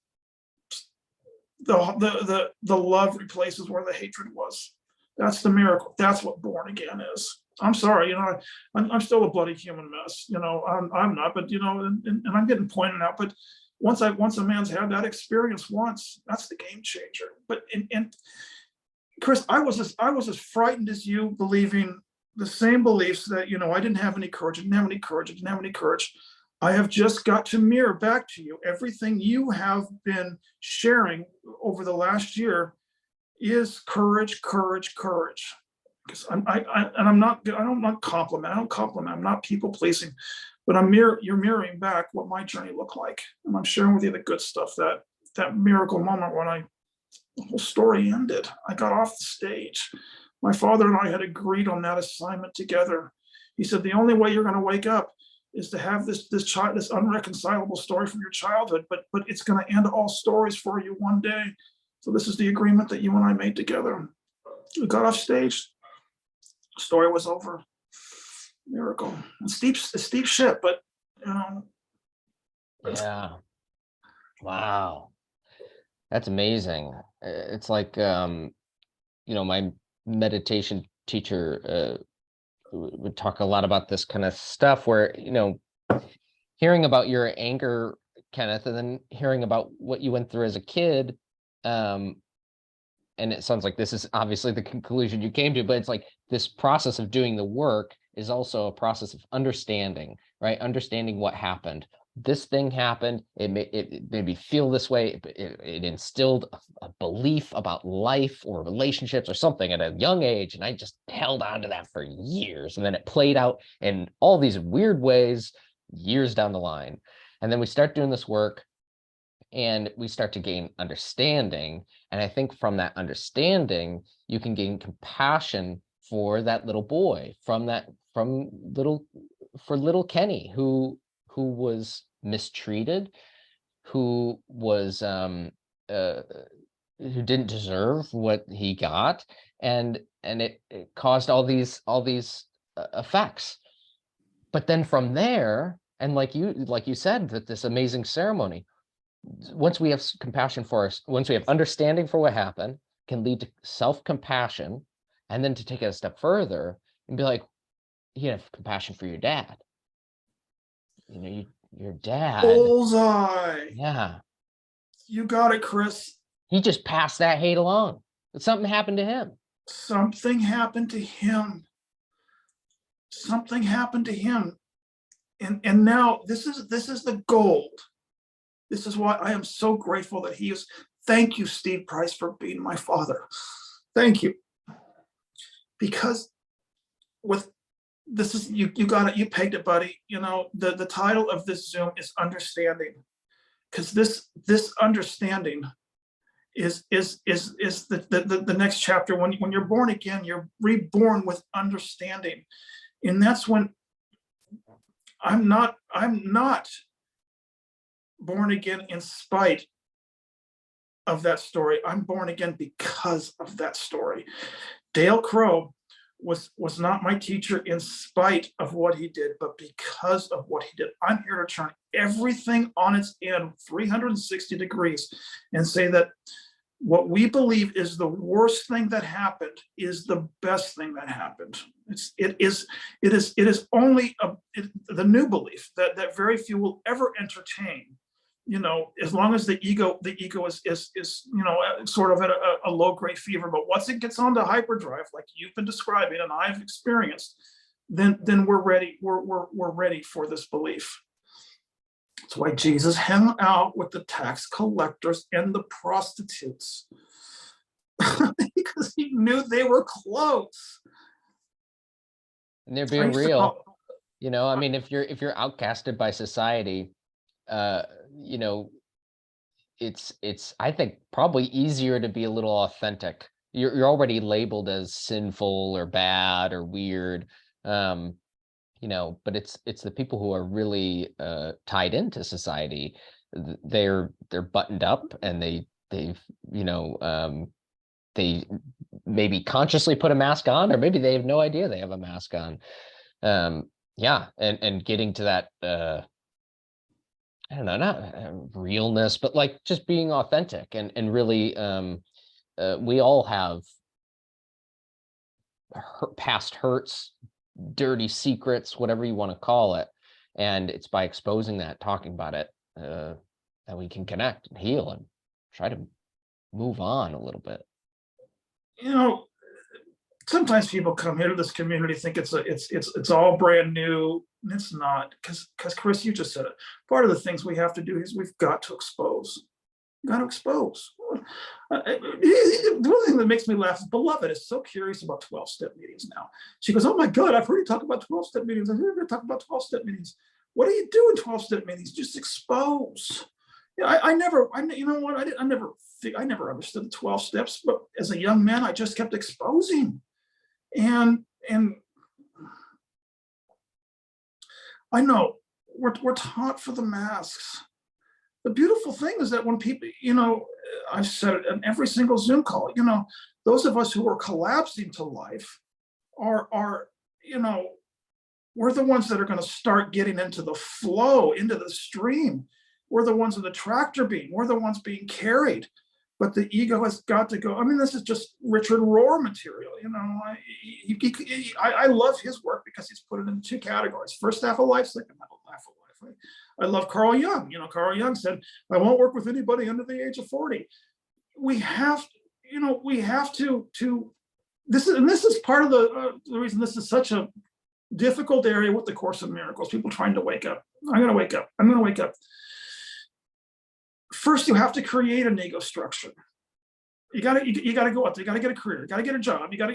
the love replaces where the hatred was. That's the miracle. That's what born again is. I'm sorry, I'm still a bloody human mess. I'm not, but and I'm getting pointed out. But once a man's had that experience once, that's the game changer. But and Chris, I was as frightened as you, believing the same beliefs that I didn't have any courage, I have just got to mirror back to you everything you have been sharing over the last year is courage. Because I'm not compliment. I don't compliment. I'm not people pleasing, but you're mirroring back what my journey looked like, and I'm sharing with you the good stuff. That miracle moment when the whole story ended. I got off the stage. My father and I had agreed on that assignment together. He said, the only way you're going to wake up is to have this unreconcilable story from your childhood, but it's going to end all stories for you one day. So this is the agreement that you and I made together. We got off stage. The story was over. Miracle. A steep ship, but Yeah. Wow. That's amazing. It's like, my meditation teacher would talk a lot about this kind of stuff where, hearing about your anger, Kenneth, and then hearing about what you went through as a kid. And it sounds like this is obviously the conclusion you came to, but it's like this process of doing the work is also a process of understanding, right? Understanding what happened. This thing happened, it made me feel this way, it instilled a belief about life or relationships or something at a young age, and I just held on to that for years, and then it played out in all these weird ways years down the line. And then we start doing this work, and we start to gain understanding, and I think from that understanding, you can gain compassion for that little boy, for little Kenny, who was mistreated, who didn't deserve what he got, and it caused all these effects. But then from there, and like you said, that this amazing ceremony, once we have compassion for us, once we have understanding for what happened, can lead to self-compassion, and then to take it a step further and be like, you have compassion for your dad. Your dad. Bullseye. Yeah. You got it, Chris. He just passed that hate along. But something happened to him. Something happened to him. Something happened to him. And now this is the gold. This is why I am so grateful that he is. Thank you, Steve Price, for being my father. Thank you. Because with this is you got it, you pegged it, buddy. The title of this Zoom is understanding, because this understanding is the next chapter. When you're born again, you're reborn with understanding, and that's when I'm not born again in spite of that story. I'm born again because of that story. Dale Crow was not my teacher in spite of what he did, but because of what he did. I'm here to turn everything on its end 360 degrees and say that what we believe is the worst thing that happened is the best thing that happened. It is only the new belief that very few will ever entertain. As long as the ego is sort of at a low grade fever. But once it gets onto hyperdrive, like you've been describing and I've experienced, then we're ready. We're ready for this belief. That's why Jesus hung out with the tax collectors and the prostitutes, because he knew they were close. And they're being real. I mean, if you're outcasted by society, it's I think probably easier to be a little authentic. You're already labeled as sinful or bad or weird, but it's the people who are really tied into society. They're buttoned up, and they maybe consciously put a mask on, or maybe they have no idea they have a mask on. And getting to that I don't know, not realness, but like just being authentic and really, we all have past hurts, dirty secrets, whatever you want to call it. And it's by exposing that, talking about it, that we can connect and heal and try to move on a little bit. Sometimes people come here to this community, think it's all brand new, and it's not. Because Chris, you just said it. Part of the things we have to do is we've got to expose. Got to expose. The one thing that makes me laugh is Beloved is so curious about 12-step meetings now. She goes, "Oh my God, I've heard you talk about 12-step meetings. I've heard you talk about 12-step meetings. What do you do in 12-step meetings? Just expose." I never understood the 12 steps, but as a young man, I just kept exposing. And I know we're taught for the masks. The beautiful thing is that when people, I've said it in every single Zoom call, those of us who are collapsing to life are we're the ones that are going to start getting into the flow, into the stream. We're the ones in the tractor beam. We're the ones being carried. But the ego has got to go. I mean, this is just Richard Rohr material. I love his work because he's put it in two categories: first half of life, second half of life. I love Carl Jung. Carl Jung said, "I won't work with anybody under the age of 40." We have to. This is part of the reason this is such a difficult area with the Course in Miracles. People trying to wake up. I'm going to wake up. I'm going to wake up. First, you have to create an ego structure. You got to go up there. You got to get a career. You got to get a job. You got,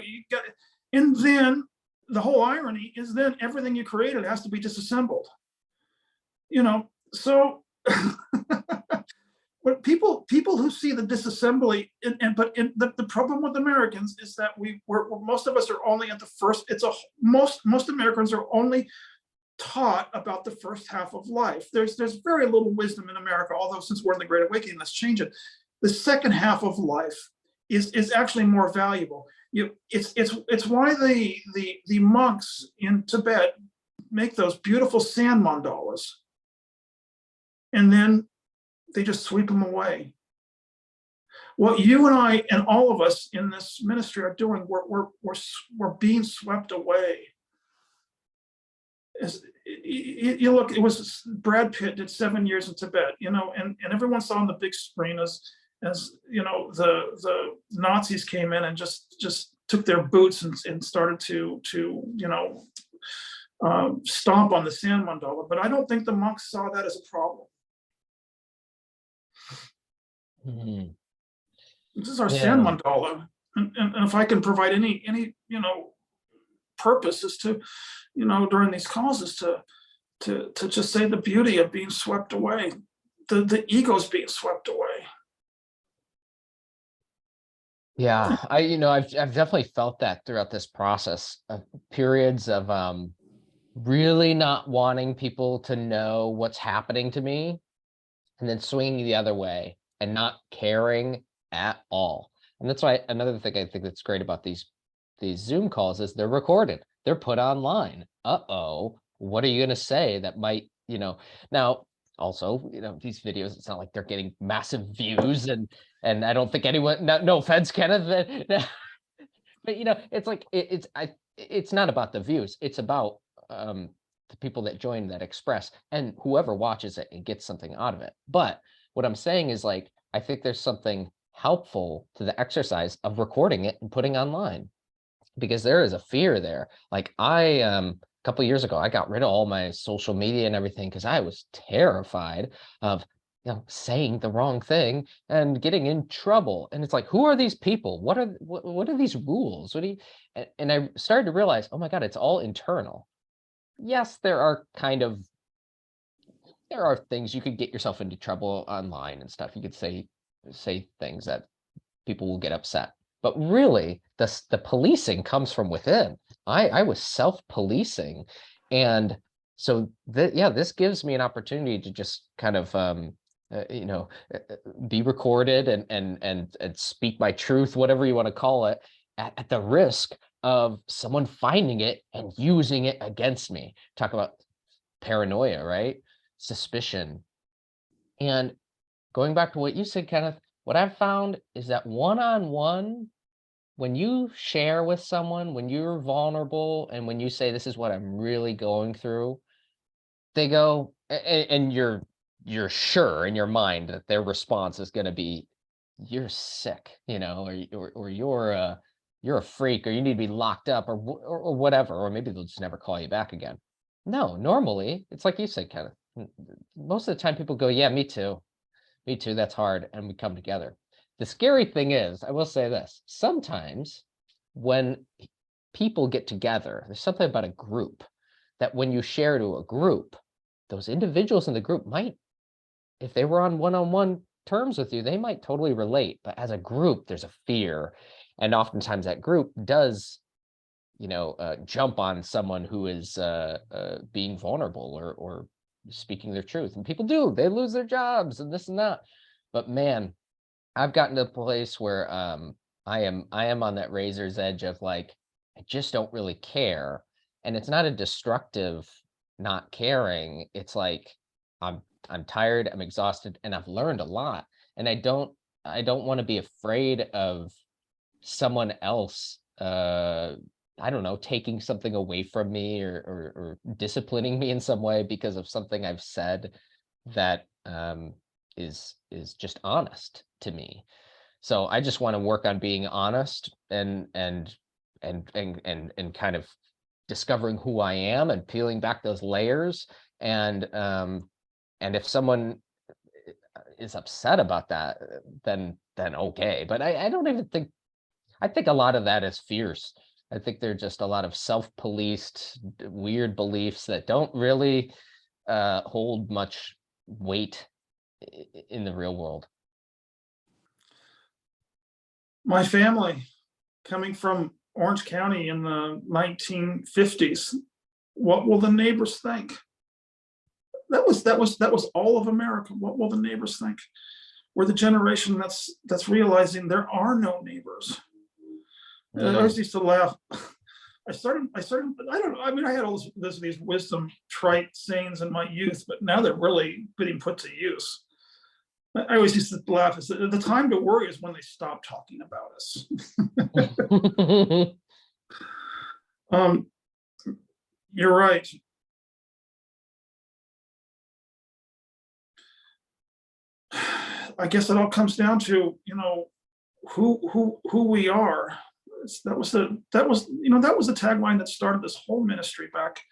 and then the whole irony is then everything you created has to be disassembled. So but people who see the disassembly, but the problem with Americans is that we're most of us are only at the first. Most Americans are only taught about the first half of life. There's very little wisdom in America, although since we're in the Great Awakening, let's change it. The second half of life is actually more valuable. It's why the monks in Tibet make those beautiful sand mandalas, and then they just sweep them away. What you and I and all of us in this ministry are doing, we're being swept away. You look, it was Brad Pitt did 7 years in Tibet, and everyone saw on the big screen as the Nazis came in and just took their boots and started to stomp on the sand mandala. But I don't think the monks saw that as a problem. Mm-hmm. This is our sand mandala, and if I can provide any purpose is to, during these calls is to just say the beauty of being swept away, the ego's being swept away. Yeah, I've definitely felt that throughout this process of periods of really not wanting people to know what's happening to me, and then swinging the other way and not caring at all. And that's why another thing I think that's great about these these Zoom calls is they're recorded, they're put online. Uh-oh, what are you going to say that might, now also, these videos, it's not like they're getting massive views, and I don't think anyone, no offense, Kenneth, but it's like it's not about the views, it's about the people that join, that express, and whoever watches it and gets something out of it. But what I'm saying is, like, I think there's something helpful to the exercise of recording it and putting online, because there is a fear there. Like a couple of years ago, I got rid of all my social media and everything because I was terrified of saying the wrong thing and getting in trouble. And it's like, who are these people? What are these rules? What do you, and I started to realize, oh my God, it's all internal. Yes, there are things you could get yourself into trouble online and stuff. You could say things that people will get upset. But really, the policing comes from within. I was self-policing. And so this gives me an opportunity to just kind of be recorded and speak my truth, whatever you want to call it, at the risk of someone finding it and using it against me. Talk about paranoia, right? Suspicion. And going back to what you said, Kenneth, what I've found is that one-on-one, when you share with someone, when you're vulnerable, and when you say, this is what I'm really going through, they go, and you're sure in your mind that their response is going to be, you're sick, or you're a freak, or you need to be locked up, or whatever, or maybe they'll just never call you back again. No, normally it's like you said, Kenneth. Most of the time people go, yeah, me too, that's hard, and we come together. The scary thing is, I will say this, sometimes when people get together, there's something about a group that when you share to a group, those individuals in the group might, if they were on one-on-one terms with you, they might totally relate. But as a group, there's a fear. And oftentimes that group does, jump on someone who is being vulnerable or speaking their truth. And people do, they lose their jobs and this and that. But man, I've gotten to a place where I am on that razor's edge of, like, I just don't really care. And it's not a destructive not caring. It's like I'm tired, I'm exhausted, and I've learned a lot. And I don't want to be afraid of someone else I don't know, taking something away from me or disciplining me in some way because of something I've said that is just honest to me. So I just want to work on being honest and kind of discovering who I am and peeling back those layers. And if someone is upset about that, then okay. But I don't even think, I think a lot of that is fierce. I think they're just a lot of self-policed, weird beliefs that don't really hold much weight in the real world. My family, coming from Orange County in the 1950s, what will the neighbors think? That was all of America. What will the neighbors think? We're the generation that's realizing there are no neighbors. I always used to laugh. I started, I don't know, I mean, I had all these wisdom trite sayings in my youth, but now they're really being put to use. I always used to laugh. The time to worry is when they stop talking about us. You're right. I guess it all comes down to, who we are. That was the tagline that started this whole ministry back.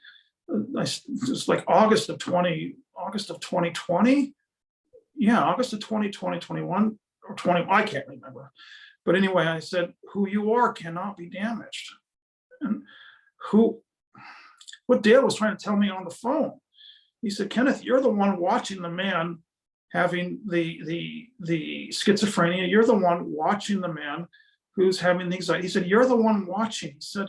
Just like August of 2020. Yeah, August of 2020, 21 or 20, I can't remember. But anyway, I said, who you are cannot be damaged. And what Dale was trying to tell me on the phone, he said, Kenneth, you're the one watching the man having the schizophrenia. You're the one watching the man who's having the anxiety. He said, you're the one watching. He said,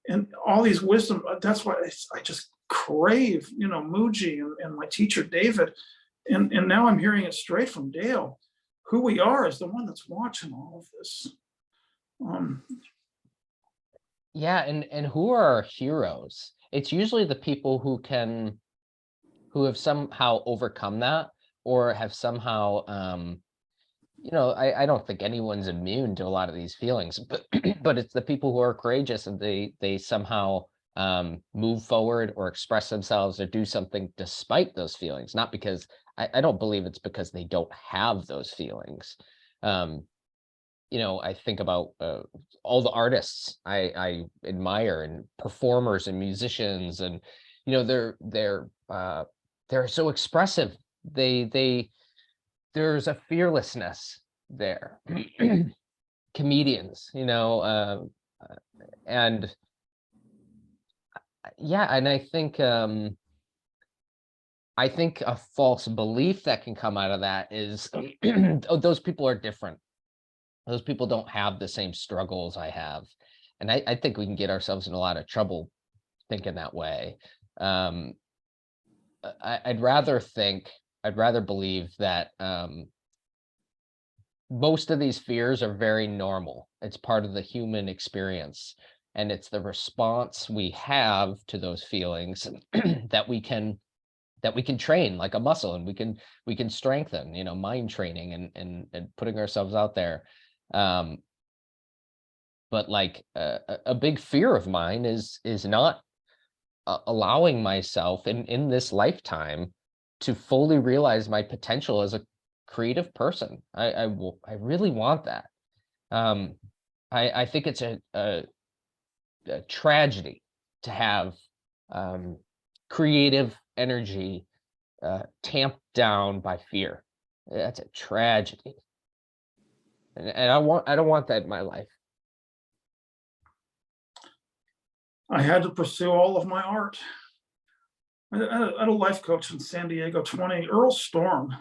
and all these wisdom, that's why I just crave, Muji and my teacher, David. And now I'm hearing it straight from Dale. Who we are is the one that's watching all of this. Yeah, and who are our heroes? It's usually the people who have somehow overcome that, or have somehow I don't think anyone's immune to a lot of these feelings, but but it's the people who are courageous, and they somehow move forward or express themselves or do something despite those feelings, not because I don't believe it's because they don't have those feelings. um I think about all the artists I admire, and performers and musicians, and they're so expressive. They there's a fearlessness there. Comedians, and yeah, and I think a false belief that can come out of that is, oh, those people are different. Those people don't have the same struggles I have. And I think we can get ourselves in a lot of trouble thinking that way. Um, I'd rather believe that most of these fears are very normal. It's part of the human experience. And it's the response we have to those feelings that we can train like a muscle, and we can strengthen, mind training, and putting ourselves out there. But like a big fear of mine is not allowing myself in this lifetime to fully realize my potential as a creative person. I really want that. I think it's a tragedy to have creative energy tamped down by fear. That's a tragedy. And I don't want that in my life. I had to pursue all of my art. I had a life coach in San Diego 20, Earl Storm,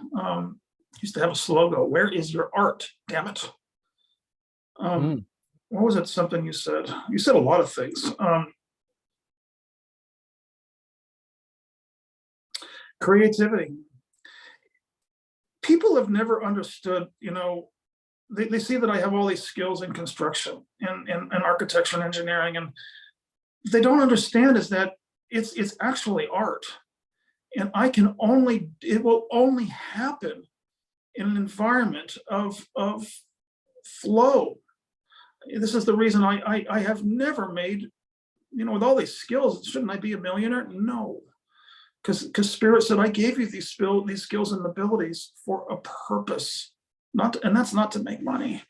used to have a slogan, "Where is your art, damn it?" What was it, something you said? You said a lot of things. Creativity. People have never understood, they see that I have all these skills in construction and architecture and engineering, and they don't understand is that it's actually art. And it will only happen in an environment of flow. This is the reason I have never made, with all these skills, shouldn't I be a millionaire? No, because Spirit said, I gave you these skills and abilities for a purpose, and that's not to make money.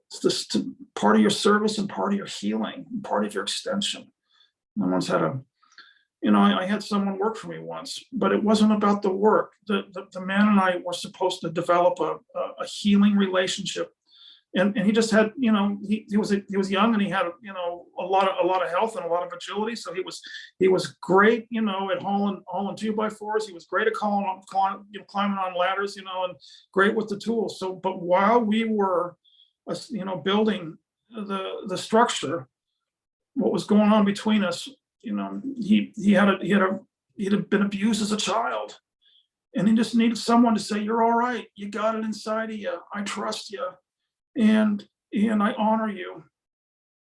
It's just part of your service and part of your healing, and part of your extension. I once had I had someone work for me once, but it wasn't about the work. The man and I were supposed to develop a healing relationship, and he just had, he was young, and he had a lot of health and a lot of agility. So he was great, at hauling 2x4s. He was great at climbing on ladders, and great with the tools. So, but while we were, building the structure, what was going on between us, he had been abused as a child, and he just needed someone to say, "You're all right. You got it inside of you. I trust you, and I honor you."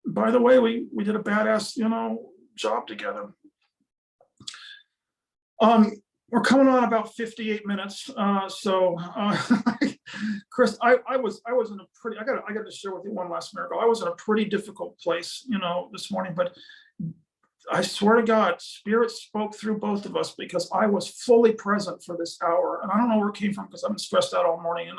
By the way, we did a badass, job together. We're coming on about 58 minutes. So, Chris, I was in a pretty, I got to share with you one last miracle. I was in a pretty difficult place, this morning, but I swear to God, Spirit spoke through both of us, because I was fully present for this hour. And I don't know where it came from, because I've been stressed out all morning,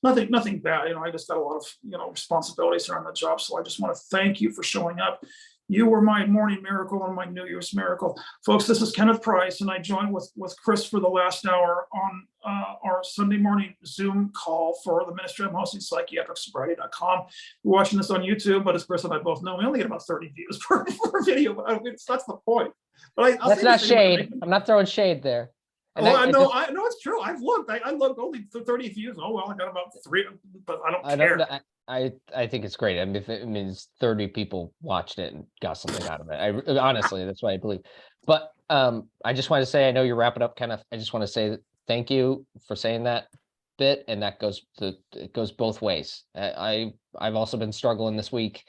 nothing bad. I just got a lot of, responsibilities around the job. So I just want to thank you for showing up. You were my morning miracle and my New Year's miracle. Folks, this is Kenneth Price, and I joined with Chris for the last hour on our Sunday morning Zoom call for the ministry I'm hosting, psychiatricsobriety.com. You're watching this on YouTube, but as Chris and I both know, we only get about 30 views per video, but that's the point. But That's not shade. I'm not throwing shade there. And I know it's true. I've looked. I looked, only 30 views. Oh well, I got about 3, but I don't care. I think it's great. I mean, if it means 30 people watched it and got something out of it, honestly, that's what I believe. But I just want to say, I know you're wrapping up, Kenneth. I just want to say thank you for saying that bit, and it goes both ways. I've also been struggling this week,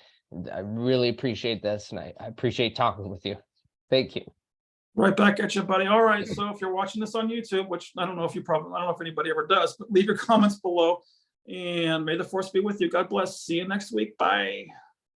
I really appreciate this, and I appreciate talking with you. Thank you. Right back at you, buddy. All right. So if you're watching this on YouTube, which I don't know if anybody ever does, but leave your comments below, and may the force be with you. God bless. See you next week. Bye.